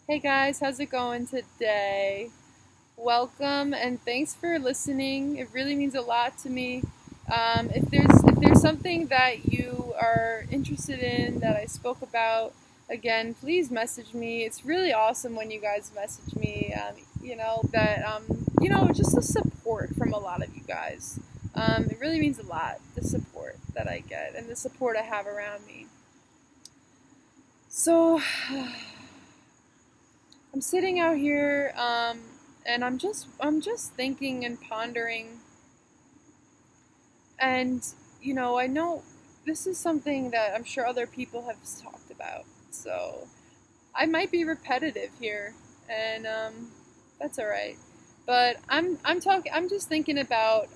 Hey guys, how's it going today? Welcome and thanks for listening. It really means a lot to me. If there's something that you are interested in that I spoke about, again, please message me. It's really awesome when you guys message me. Just the support from a lot of you guys. It really means a lot. The support that I get and the support I have around me. So. I'm sitting out here, and I'm just thinking and pondering, and I know this is something that I'm sure other people have talked about, so I might be repetitive here, and that's all right. But I'm just thinking about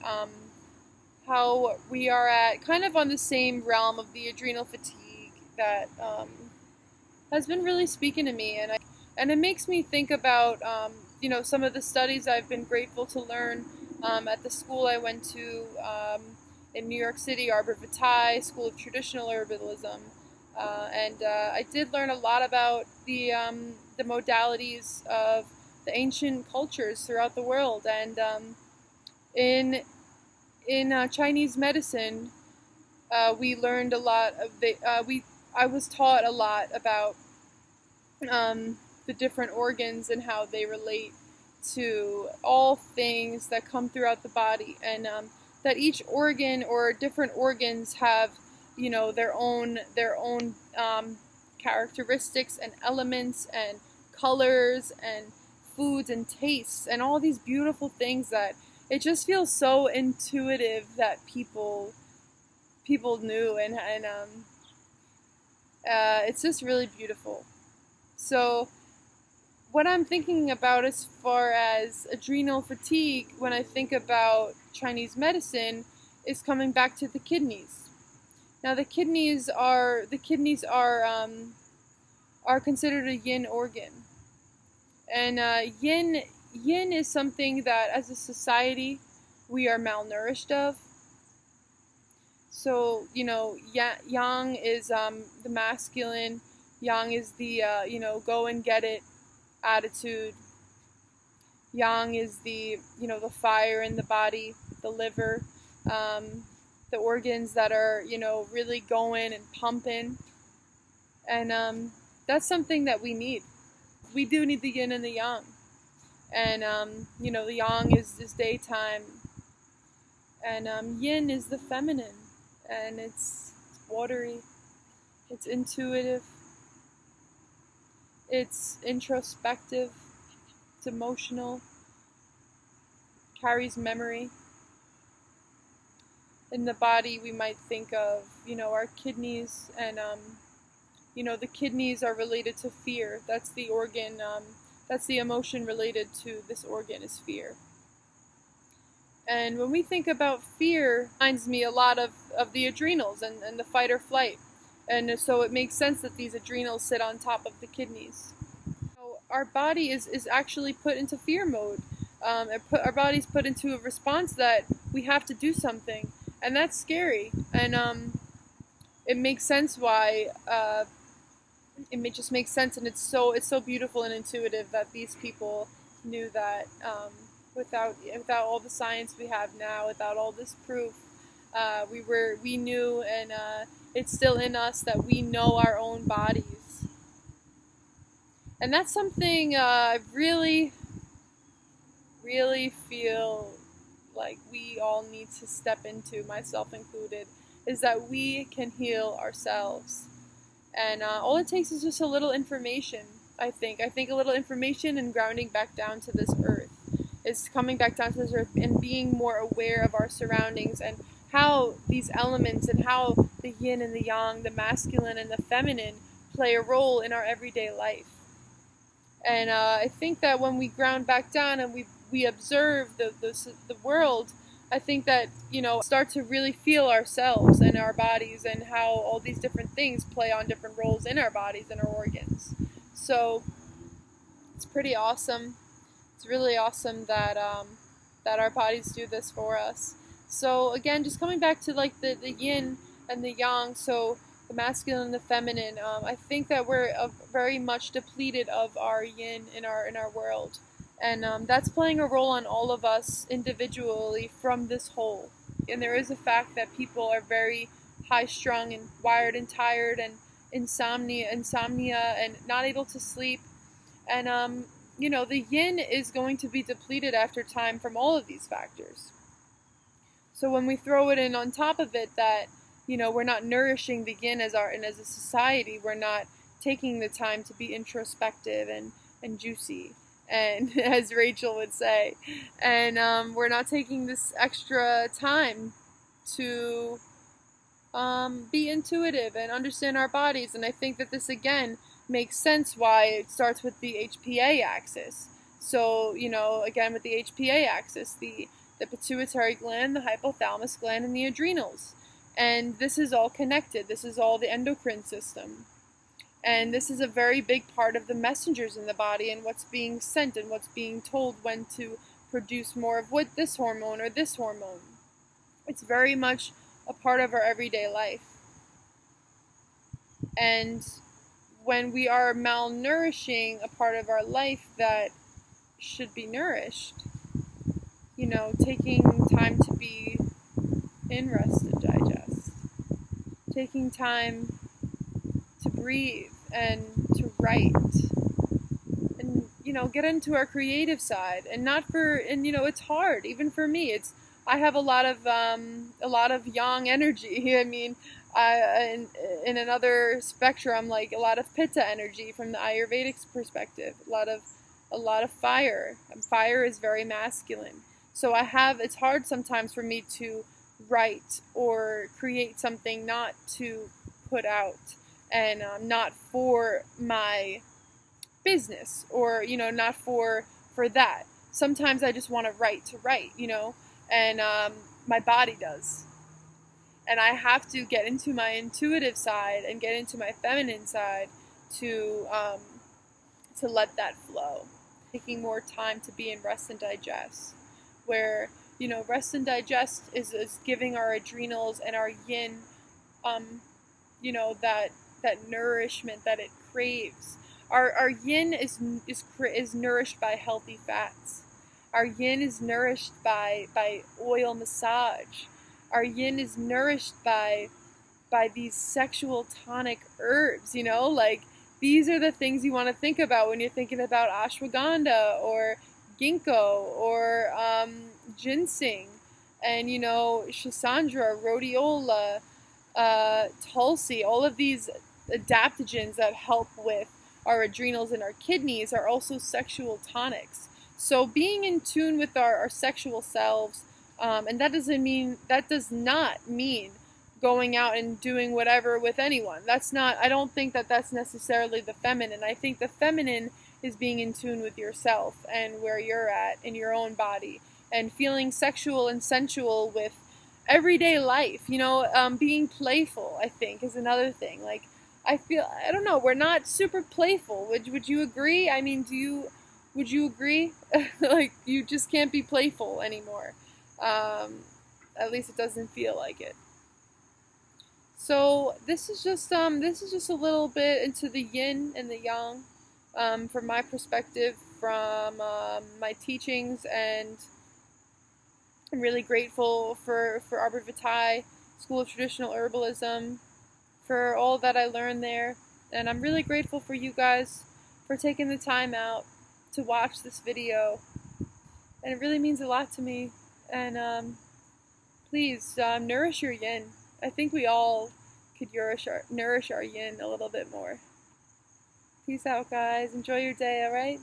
how we are at kind of on the same realm of the adrenal fatigue that has been really speaking to me, and it makes me think about some of the studies I've been grateful to learn at the school I went to in New York City, Arbor Vitae School of Traditional Herbalism, and I did learn a lot about the modalities of the ancient cultures throughout the world, and in Chinese medicine, we learned a lot of the we I was taught a lot about the different organs and how they relate to all things that come throughout the body, and that each organ or different organs have their own characteristics and elements and colors and foods and tastes and all these beautiful things that it just feels so intuitive that people knew, and it's just really beautiful. So what I'm thinking about as far as adrenal fatigue when I think about Chinese medicine is coming back to the kidneys. Now the kidneys are considered a yin organ, and yin is something that as a society we are malnourished of. So yang is the masculine, yang is the go and get it attitude. Yang is the fire in the body, the liver, the organs that are really going and pumping, and that's something that we need. We do need the yin and the yang, and the yang is daytime, and yin is the feminine, and it's watery, it's intuitive, it's introspective, it's emotional, carries memory. In the body, we might think of, our kidneys, and, the kidneys are related to fear. That's the organ, that's the emotion related to this organ is fear. And when we think about fear, it reminds me a lot of the adrenals and the fight or flight. And so it makes sense that these adrenals sit on top of the kidneys. So our body is actually put into fear mode. Our body's put into a response that we have to do something. And that's scary. And it makes sense why, just makes sense. And it's so beautiful and intuitive that these people knew that without all the science we have now, without all this proof, we knew, and it's still in us that we know our own bodies, and that's something I really, really feel like we all need to step into, myself included, is that we can heal ourselves, and all it takes is just a little information. I think a little information and grounding back down to this earth. Is coming back down to this earth and being more aware of our surroundings and how these elements and how the yin and the yang, the masculine and the feminine, play a role in our everyday life. And I think that when we ground back down and we observe the world, I think that start to really feel ourselves and our bodies and how all these different things play on different roles in our bodies and our organs. So it's pretty awesome. It's really awesome that that our bodies do this for us. So again, just coming back to like the yin and the yang. So the masculine and the feminine. I think that we're very much depleted of our yin in our world, and that's playing a role on all of us individually from this whole. And there is a fact that people are very high strung and wired and tired and insomnia, and not able to sleep, and the yin is going to be depleted after time from all of these factors. So when we throw it in on top of it that, we're not nourishing the yin as a society, we're not taking the time to be introspective and juicy, and as Rachel would say, and we're not taking this extra time to be intuitive and understand our bodies. And I think that this again makes sense why it starts with the HPA axis. So, again, with the HPA axis, the pituitary gland, the hypothalamus gland, and the adrenals. And this is all connected. This is all the endocrine system. And this is a very big part of the messengers in the body and what's being sent and what's being told when to produce more of this hormone or this hormone. It's very much a part of our everyday life. And when we are malnourishing a part of our life that should be nourished, taking time to be in rest and digest, taking time to breathe and to write, and get into our creative side, and it's hard even for me. I have a lot of yang energy. I mean, in another spectrum, like a lot of pitta energy from the Ayurvedic perspective, a lot of fire. Fire is very masculine. So it's hard sometimes for me to write or create something not to put out, and not for my business, or not for that. Sometimes I just want to write, and my body does. And I have to get into my intuitive side and get into my feminine side to let that flow. Taking more time to be in rest and digest, where rest and digest is giving our adrenals and our yin that nourishment that it craves. Our yin is nourished by healthy fats. Our yin is nourished by oil massage. Our yin is nourished by these sexual tonic herbs, like these are the things you want to think about when you're thinking about ashwagandha or ginkgo or ginseng, and schisandra, rhodiola, tulsi. All of these adaptogens that help with our adrenals and our kidneys are also sexual tonics. So being in tune with our sexual selves, and that does not mean going out and doing whatever with anyone. I don't think that that's necessarily the feminine. I think the feminine is being in tune with yourself and where you're at in your own body, and feeling sexual and sensual with everyday life. Being playful, I think, is another thing. Like, I don't know, we're not super playful. Would you agree? I mean, would you agree? Like, you just can't be playful anymore. At least it doesn't feel like it. So this is just a little bit into the yin and the yang, from my perspective, from my teachings, and I'm really grateful for Arbor Vitae, School of Traditional Herbalism, for all that I learned there, and I'm really grateful for you guys for taking the time out to watch this video, and it really means a lot to me. And please nourish your yin. I think we all could nourish our yin a little bit more. Peace out, guys. Enjoy your day, alright?